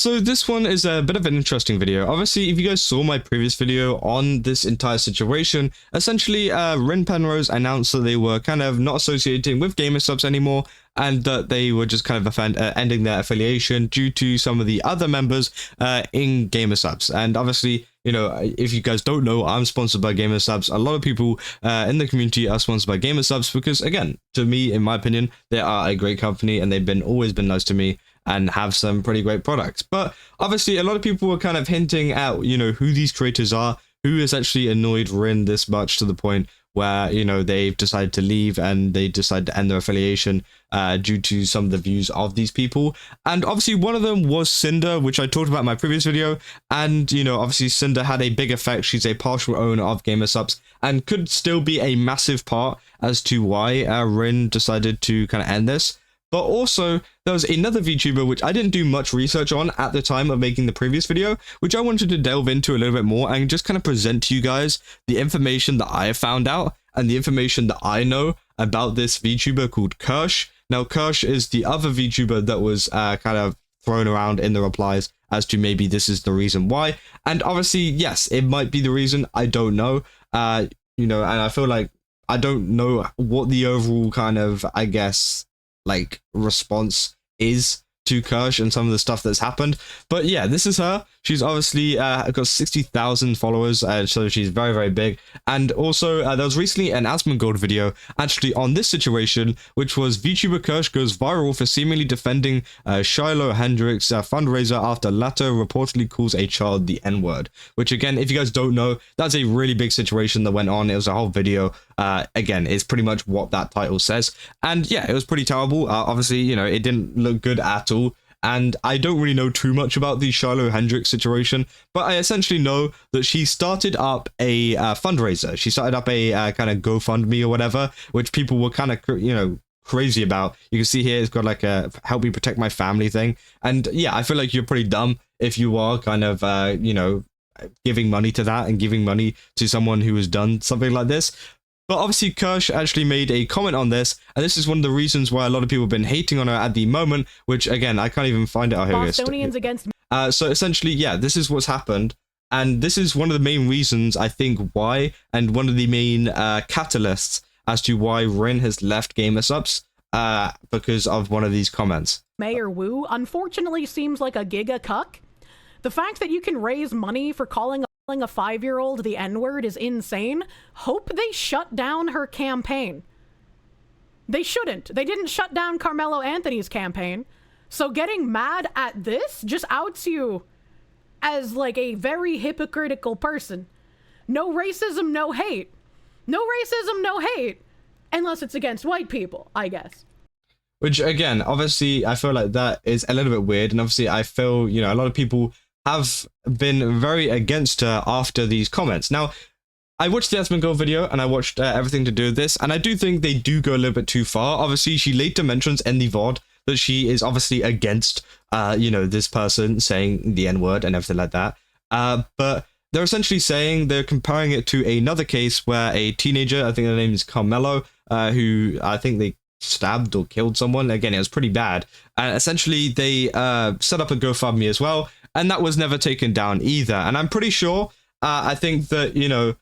So this one is a bit of an interesting video. Obviously, if you guys saw my previous video on this entire situation, essentially Rin Penrose announced that they were kind of not associating with Gamersupps anymore, and that they were just kind of ending their affiliation due to some of the other members in Gamersupps. And obviously, you know, if you guys don't know, I'm sponsored by Gamersupps. A lot of people in the community are sponsored by Gamersupps because, again, to me, in my opinion, they are a great company and they've always been nice to me and have some pretty great products. But obviously, a lot of people were kind of hinting at, you know, who these creators are, who has actually annoyed Rin this much to the point where, you know, they've decided to leave and they decided to end their affiliation due to some of the views of these people. And obviously one of them was Sinder, which I talked about in my previous video. And, you know, obviously Sinder had a big effect. She's a partial owner of Gamersupps and could still be a massive part as to why Rin decided to kind of end this. But also, there was another VTuber which I didn't do much research on at the time of making the previous video, which I wanted to delve into a little bit more and just kind of present to you guys the information that I have found out and the information that I know about this VTuber called Kersh. Now, Kersh is the other VTuber that was kind of thrown around in the replies as to maybe this is the reason why. And obviously, yes, it might be the reason. I don't know. You know, and I feel like I don't know what the overall kind of, I guess, like response is to Kersh and some of the stuff that's happened. But yeah, this is her. She's obviously got 60,000 followers, so she's very, very big. And also, there was recently an Asmongold video actually on this situation, which was VTuber Kersh goes viral for seemingly defending Shiloh Hendricks' fundraiser after latter reportedly calls a child the N-word. Which again, if you guys don't know, that's a really big situation that went on. It was a whole video. Again, it's pretty much what that title says. And yeah, it was pretty terrible. Obviously, you know, it didn't look good at all. And I don't really know too much about the Shiloh Hendricks situation, but I essentially know that she started up a fundraiser. She started up a kind of GoFundMe or whatever, which people were kind of, you know, crazy about. You can see here it's got like a help me protect my family thing. And yeah, I feel like you're pretty dumb if you are kind of, you know, giving money to that and giving money to someone who has done something like this. But obviously, Kersh actually made a comment on this, and this is one of the reasons why a lot of people have been hating on her at the moment, which, again, I can't even find it out here. Bostonians against... So essentially, yeah, this is what's happened, and this is one of the main reasons, I think, why, and one of the main catalysts as to why Rin has left Gamersupps, because of one of these comments. Mayor Wu unfortunately seems like a giga cuck. The fact that you can raise money for calling a 5-year-old the N-word is insane. Hope they shut down her campaign. They shouldn't. They didn't shut down Carmelo Anthony's campaign. So getting mad at this just outs you as like a very hypocritical person. No racism, no hate. No racism, no hate. Unless it's against white people, I guess. Which, again, obviously, I feel like that is a little bit weird. And obviously, I feel, you know, a lot of people have been very against her after these comments. Now, I watched the Asmongold video and I watched everything to do with this, and I do think they do go a little bit too far. Obviously, she later mentions in the VOD that she is obviously against, you know, this person saying the N-word and everything like that. But they're essentially saying they're comparing it to another case where a teenager, I think their name is Carmelo, who I think they stabbed or killed someone. Again, it was pretty bad. And essentially, they set up a GoFundMe as well. And that was never taken down either. And I'm pretty sure, I think that, you know,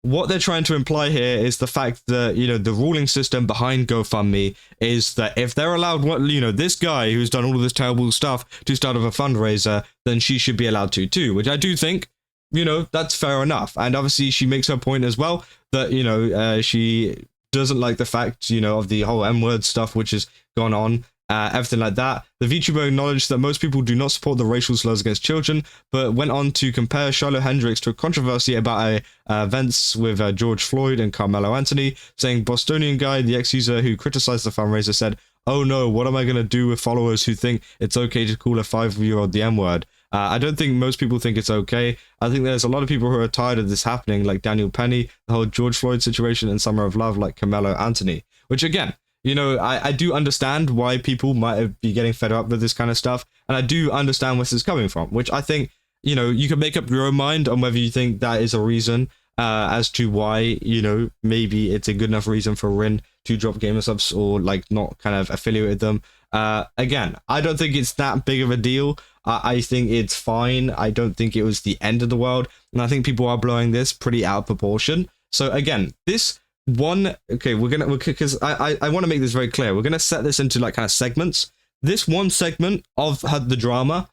what they're trying to imply here is the fact that, you know, the ruling system behind GoFundMe is that if they're allowed, you know, this guy who's done all of this terrible stuff to start up a fundraiser, then she should be allowed to too, which I do think, you know, that's fair enough. And obviously she makes her point as well that, you know, she doesn't like the fact, you know, of the whole M-word stuff which has gone on. Everything like that. The VTuber acknowledged that most people do not support the racial slurs against children, but went on to compare Shiloh Hendricks to a controversy about events with George Floyd and Carmelo Anthony, saying Bostonian guy, the ex-user who criticized the fundraiser, said, "Oh no, what am I going to do with followers who think it's okay to call a 5-year-old the M-word?" I don't think most people think it's okay. I think there's a lot of people who are tired of this happening, like Daniel Penny, the whole George Floyd situation, and Summer of Love, like Carmelo Anthony, which again, you know, I do understand why people might be getting fed up with this kind of stuff, and I do understand where this is coming from, which I think, you know, you can make up your own mind on whether you think that is a reason as to why, you know, maybe it's a good enough reason for Rin to drop Gamersupps or, like, not kind of affiliate with them. Again, I don't think it's that big of a deal. I think it's fine. I don't think it was the end of the world. And I think people are blowing this pretty out of proportion. So again, this one, okay, because I want to make this very clear. We're going to set this into like kind of segments. This one segment of the drama,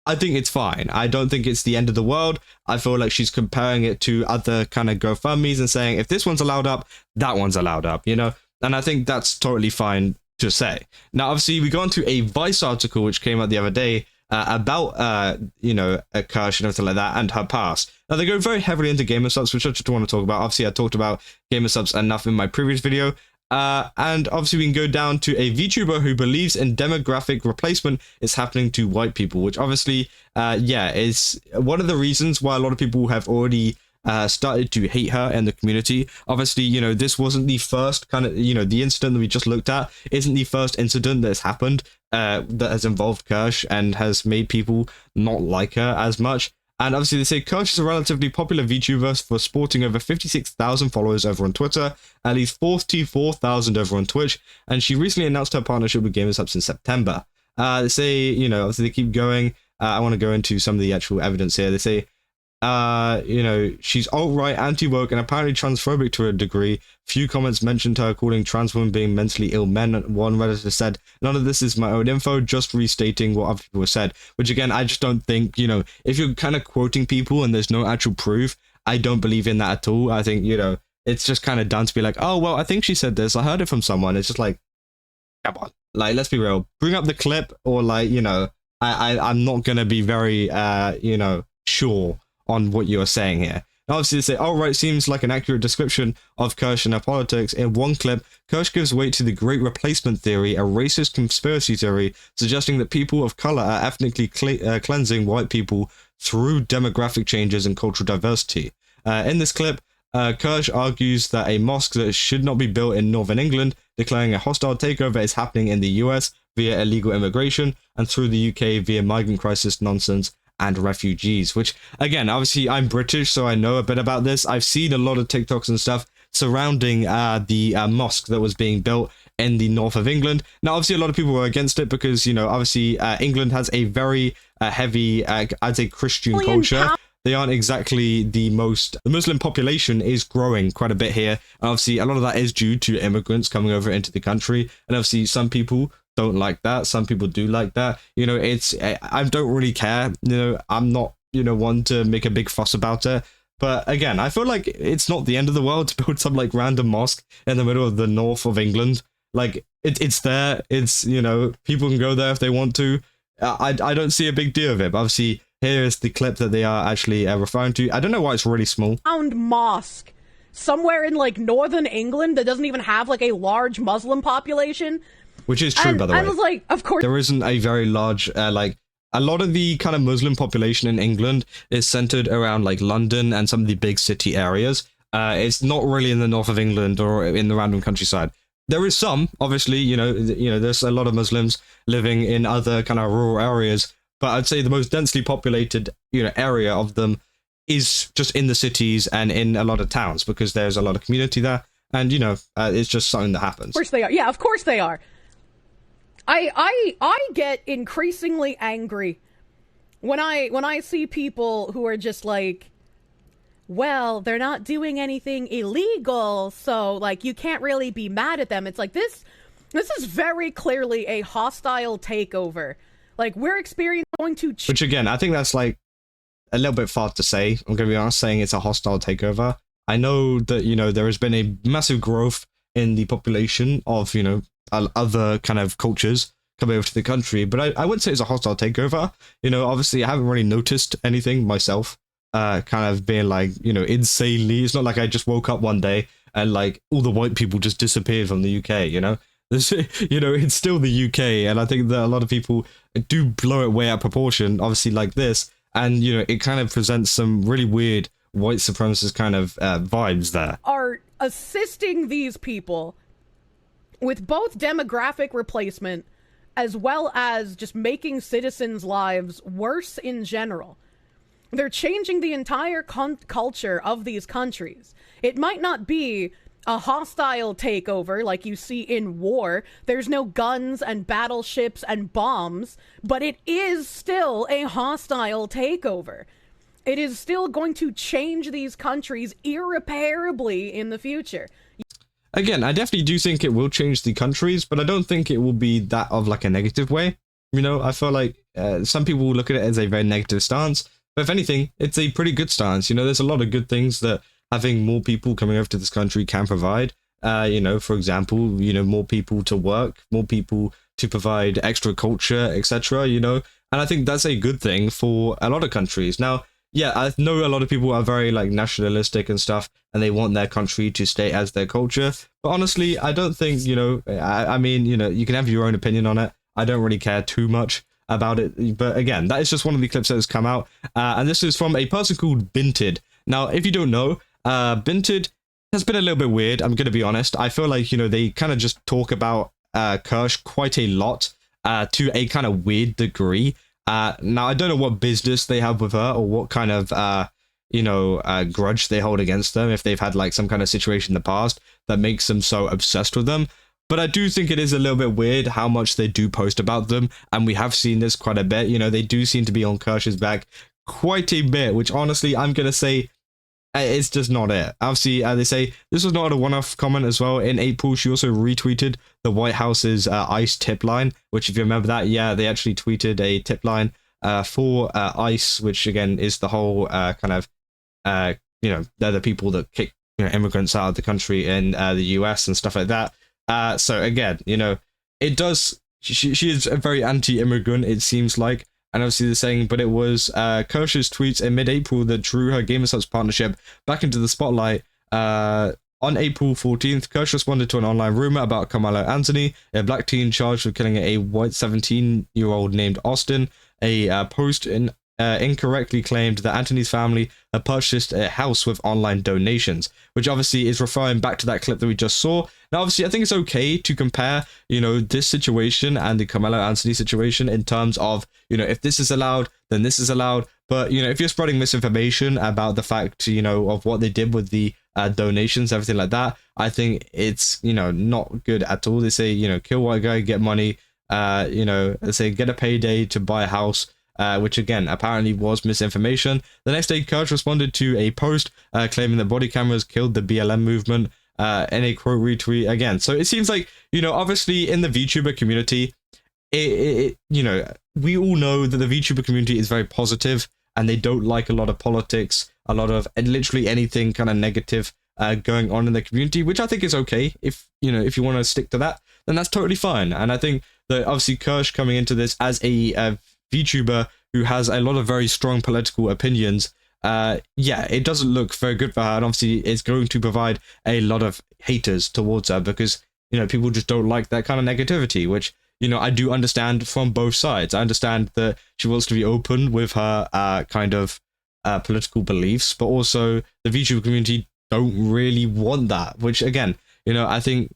I think it's fine. I don't think it's the end of the world. I feel like she's comparing it to other kind of GoFundMes and saying, if this one's allowed up, that one's allowed up, you know? And I think that's totally fine to say. Now, obviously, we got into a Vice article, which came out the other day, about, you know, Kersh and everything like that, and her past. Now, they go very heavily into Gamersupps, which I just want to talk about. Obviously, I talked about Gamersupps enough in my previous video. And obviously we can go down to a VTuber who believes in demographic replacement is happening to white people, which obviously, yeah, is one of the reasons why a lot of people have already started to hate her in the community. Obviously, you know, this wasn't the first kind of, you know, the incident that we just looked at isn't the first incident that's happened that has involved Kersh and has made people not like her as much. And obviously they say Kersh is a relatively popular VTuber for sporting over 56,000 followers over on Twitter, at least 44,000 over on Twitch, and she recently announced her partnership with Gamersupps in September. They say, you know, obviously they keep going. I want to go into some of the actual evidence here. They say, you know, she's alt-right, anti-woke, and apparently transphobic to a degree. Few comments mentioned her calling trans women being mentally ill men. One Redditor said, none of this is my own info, just restating what other people have said. Which again, I just don't think, you know, if you're kind of quoting people and there's no actual proof, I don't believe in that at all. I think, you know, it's just kind of done to be like, oh, well, I think she said this. I heard it from someone. It's just like, come on. Like, let's be real. Bring up the clip, or like, you know, I'm not going to be very, you know, sure on what you're saying here. Now, obviously, they say, oh, right, seems like an accurate description of Kersh and her politics. In one clip, Kersh gives weight to the Great Replacement Theory, a racist conspiracy theory suggesting that people of color are ethnically cleansing white people through demographic changes and cultural diversity. In this clip, Kersh argues that a mosque that should not be built in northern England, declaring a hostile takeover, is happening in the US via illegal immigration and through the UK via migrant crisis nonsense and refugees, which again, obviously I'm British, so I know a bit about this. I've seen a lot of TikToks and stuff surrounding the mosque that was being built in the north of England. Now, obviously a lot of people were against it because, you know, obviously England has a very heavy, I'd say, Christian culture. They aren't exactly the most... The Muslim population is growing quite a bit here. And obviously, a lot of that is due to immigrants coming over into the country. And obviously, some people don't like that. Some people do like that. You know, it's... I don't really care. You know, I'm not, you know, one to make a big fuss about it. But again, I feel like it's not the end of the world to build some, like, random mosque in the middle of the north of England. Like, it's there. It's, you know, people can go there if they want to. I don't see a big deal of it. But obviously... Here is the clip that they are actually referring to. I don't know why it's really small. Found mosque somewhere in like northern England that doesn't even have like a large Muslim population. Which is true, by the way. I was like, of course. There isn't a very large, like, a lot of the kind of Muslim population in England is centered around like London and some of the big city areas. It's not really in the north of England or in the random countryside. There is some, obviously, you know, there's a lot of Muslims living in other kind of rural areas. But I'd say the most densely populated, you know, area of them is just in the cities and in a lot of towns because there's a lot of community there, and you know, it's just something that happens. Of course they are. Yeah, of course they are. I get increasingly angry when I see people who are just like, well, they're not doing anything illegal, so like you can't really be mad at them. It's like this is very clearly a hostile takeover. Like, we're experiencing going to... Which, again, I think that's, like, a little bit far to say. I'm going to be honest, saying it's a hostile takeover. I know that, you know, there has been a massive growth in the population of, you know, other kind of cultures coming over to the country, but I wouldn't say it's a hostile takeover. You know, obviously, I haven't really noticed anything myself, kind of being, like, you know, insanely... It's not like I just woke up one day and, like, all the white people just disappeared from the UK, you know? You know, it's still the UK, and I think that a lot of people do blow it way out of proportion, obviously like this, and, you know, it kind of presents some really weird white supremacist kind of vibes there. Are assisting these people with both demographic replacement as well as just making citizens' lives worse in general. They're changing the entire culture of these countries. It might not be a hostile takeover like you see in war. There's no guns and battleships and bombs, but it is still a hostile takeover. It is still going to change these countries irreparably in the future. Again, I definitely do think it will change the countries, but I don't think it will be that of like a negative way. You know, I feel like some people will look at it as a very negative stance, but if anything, it's a pretty good stance. You know, there's a lot of good things that having more people coming over to this country can provide. You know, for example, you know, more people to work, more people to provide extra culture, etc. You know, and I think that's a good thing for a lot of countries. Now, yeah, I know a lot of people are very like nationalistic and stuff, and they want their country to stay as their culture. But honestly, I don't think, you know, I mean, you know, you can have your own opinion on it. I don't really care too much about it. But again, that is just one of the clips that has come out. And this is from a person called Binted. Now, if you don't know, Binted has been a little bit weird. I'm going to be honest. I feel like, you know, they kind of just talk about Kersh quite a lot to a kind of weird degree. Now, I don't know what business they have with her or what kind of, you know, grudge they hold against them, if they've had like some kind of situation in the past that makes them so obsessed with them. But I do think it is a little bit weird how much they do post about them. And we have seen this quite a bit. You know, they do seem to be on Kersh's back quite a bit, which honestly, I'm going to say it's just not it. Obviously, they say this was not a one-off comment as well. In April, she also retweeted the White House's ICE tip line, which if you remember that, yeah, they actually tweeted a tip line for ICE, which again is the whole kind of, you know, they're the people that kick, you know, immigrants out of the country in the US and stuff like that. So again, you know, it does, she is a very anti-immigrant, it seems like. And obviously they're saying, but it was Kirsche's tweets in mid-April that drew her Gamersupps partnership back into the spotlight. On April 14th, Kersh responded to an online rumor about Carmelo Anthony, a black teen charged with killing a white 17-year-old named Austin. A post incorrectly claimed that Anthony's family had purchased a house with online donations, which obviously is referring back to that clip that we just saw. Now, obviously, I think it's okay to compare, you know, this situation and the Carmelo Anthony situation in terms of, you know, if this is allowed, then this is allowed. But, you know, if you're spreading misinformation about the fact, you know, of what they did with the donations, everything like that, I think it's, you know, not good at all. They say, you know, kill white guy, get money, you know, they say get a payday to buy a house. Which again apparently was misinformation. The next day, Kersh responded to a post claiming that body cameras killed the BLM movement in a quote retweet again. So it seems like, you know, obviously in the VTuber community, you know, we all know that the VTuber community is very positive and they don't like a lot of politics, a lot of literally anything kind of negative going on in the community, which I think is okay. If, you know, if you want to stick to that, then that's totally fine. And I think that obviously Kersh coming into this as a VTuber who has a lot of very strong political opinions, yeah, it doesn't look very good for her, and obviously it's going to provide a lot of haters towards her because, you know, people just don't like that kind of negativity, which, you know, I do understand from both sides. I understand that she wants to be open with her kind of political beliefs, but also the VTuber community don't really want that, which again, you know, I think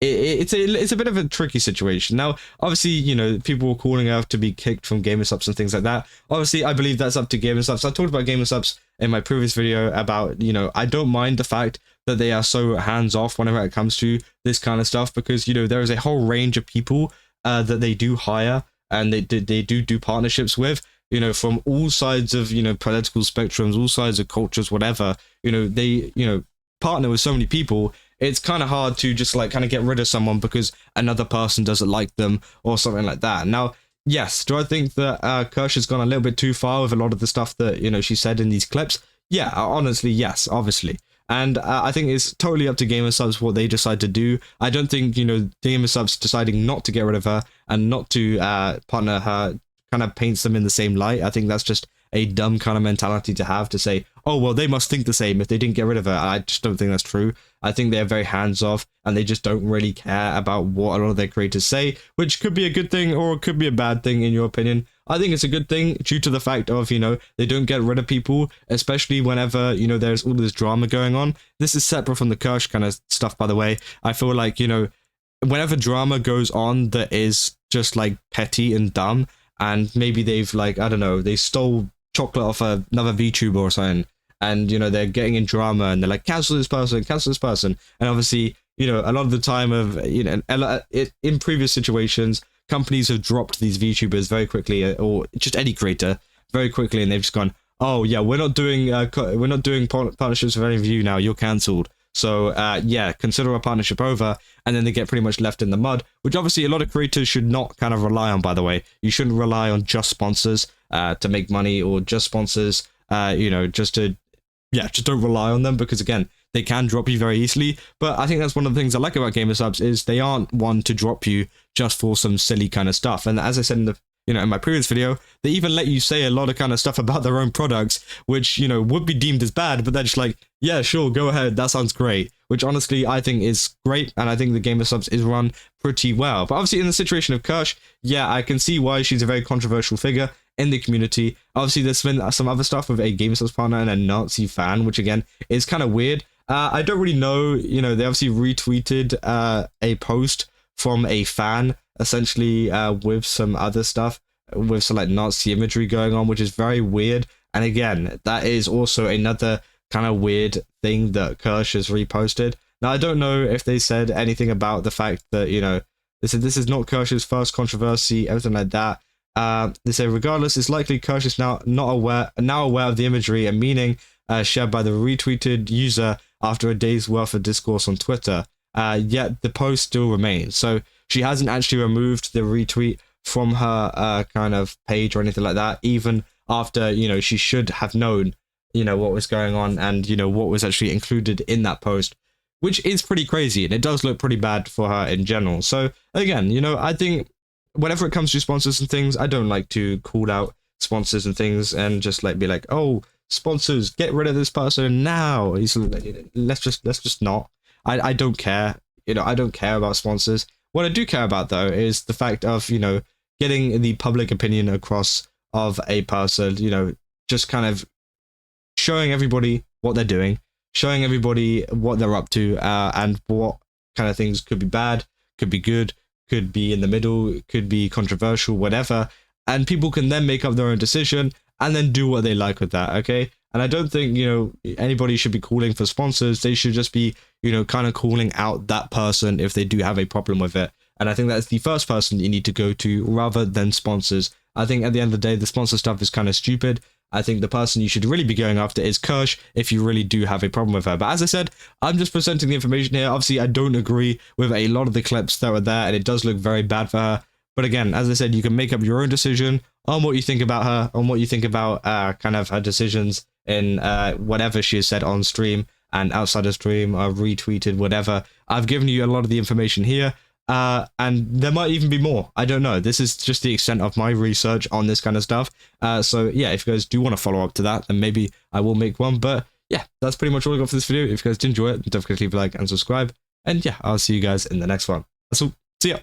it's a bit of a tricky situation. Now, obviously, you know, people were calling her to be kicked from Gamersupps and things like that. Obviously, I believe that's up to Gamersupps. I talked about Gamersupps in my previous video about, you know, I don't mind the fact that they are so hands-off whenever it comes to this kind of stuff because, you know, there is a whole range of people that they do hire and they do partnerships with, you know, from all sides of, you know, political spectrums, all sides of cultures, whatever. You know, they, you know, partner with so many people. It's kind of hard to just like kind of get rid of someone because another person doesn't like them or something like that. Now, yes, do I think that Kersh has gone a little bit too far with a lot of the stuff that, you know, she said in these clips? Yeah, honestly, yes, obviously. And I think it's totally up to Gamersupps what they decide to do. I don't think, you know, Gamersupps deciding not to get rid of her and not to partner her kind of paints them in the same light. I think that's just a dumb kind of mentality to have, to say, oh, well, they must think the same if they didn't get rid of her. I just don't think that's true. I think they're very hands-off and they just don't really care about what a lot of their creators say, which could be a good thing or it could be a bad thing in your opinion. I think it's a good thing due to the fact of, you know, they don't get rid of people, especially whenever, you know, there's all this drama going on. This is separate from the Kersh kind of stuff, by the way. I feel like, you know, whenever drama goes on that is just like petty and dumb, and maybe they've like, I don't know, they stole chocolate off another VTuber or something, and, you know, they're getting in drama and they're like, cancel this person. And obviously, you know, a lot of the time of, you know, in previous situations, companies have dropped these VTubers very quickly, or just any creator very quickly, and they've just gone, oh yeah, we're not doing partnerships with any of you now, you're cancelled. So yeah, consider our partnership over, and then they get pretty much left in the mud, which obviously a lot of creators should not kind of rely on, by the way. You shouldn't rely on just sponsors to make money, or just sponsors, you know, just don't rely on them, because again, they can drop you very easily. But I think that's one of the things I like about Gamersupps, is they aren't one to drop you just for some silly kind of stuff. And as I said in the, you know, in my previous video, they even let you say a lot of kind of stuff about their own products, which, you know, would be deemed as bad, but they're just like, yeah, sure, go ahead, that sounds great, which honestly I think is great, and I think the Gamersupps is run pretty well. But obviously in the situation of Kersh, yeah, I can see why she's a very controversial figure in the community. Obviously there's been some other stuff with a Gamersupps partner and a Nazi fan, which again is kind of weird. I don't really know, you know, they obviously retweeted a post from a fan, essentially with some other stuff, with some like Nazi imagery going on, which is very weird. And again, that is also another kind of weird thing that Kersh has reposted. Now, I don't know if they said anything about the fact that, you know, they said this is not Kersh's first controversy, everything like that. They say, regardless, it's likely Kersh is now aware of the imagery and meaning shared by the retweeted user after a day's worth of discourse on Twitter. Yet the post still remains. So she hasn't actually removed the retweet from her kind of page or anything like that, even after, you know, she should have known, you know, what was going on and, you know, what was actually included in that post, which is pretty crazy, and it does look pretty bad for her in general. So again, you know, I think whenever it comes to sponsors and things, I don't like to call out sponsors and things and just like be like, oh, sponsors, get rid of this person now. Let's just not. I don't care. You know, I don't care about sponsors. What I do care about, though, is the fact of, you know, getting the public opinion across of a person, you know, just kind of showing everybody what they're doing, showing everybody what they're up to, and what kind of things could be bad, could be good, could be in the middle, could be controversial, whatever. And people can then make up their own decision and then do what they like with that, okay? And I don't think, you know, anybody should be calling for sponsors. They should just be, you know, kind of calling out that person if they do have a problem with it. And I think that's the first person you need to go to rather than sponsors. I think at the end of the day, the sponsor stuff is kind of stupid. I think the person you should really be going after is Kersh if you really do have a problem with her. But as I said, I'm just presenting the information here. Obviously, I don't agree with a lot of the clips that were there, and it does look very bad for her. But again, as I said, you can make up your own decision on what you think about her, on what you think about kind of her decisions in whatever she has said on stream and outside of stream, or retweeted, whatever. I've given you a lot of the information here. And there might even be more. I don't know. This is just the extent of my research on this kind of stuff. So yeah, if you guys do want to follow up to that, then maybe I will make one. But yeah, that's pretty much all I got for this video. If you guys did enjoy it, don't forget to leave a like and subscribe. And yeah, I'll see you guys in the next one. That's all. See ya.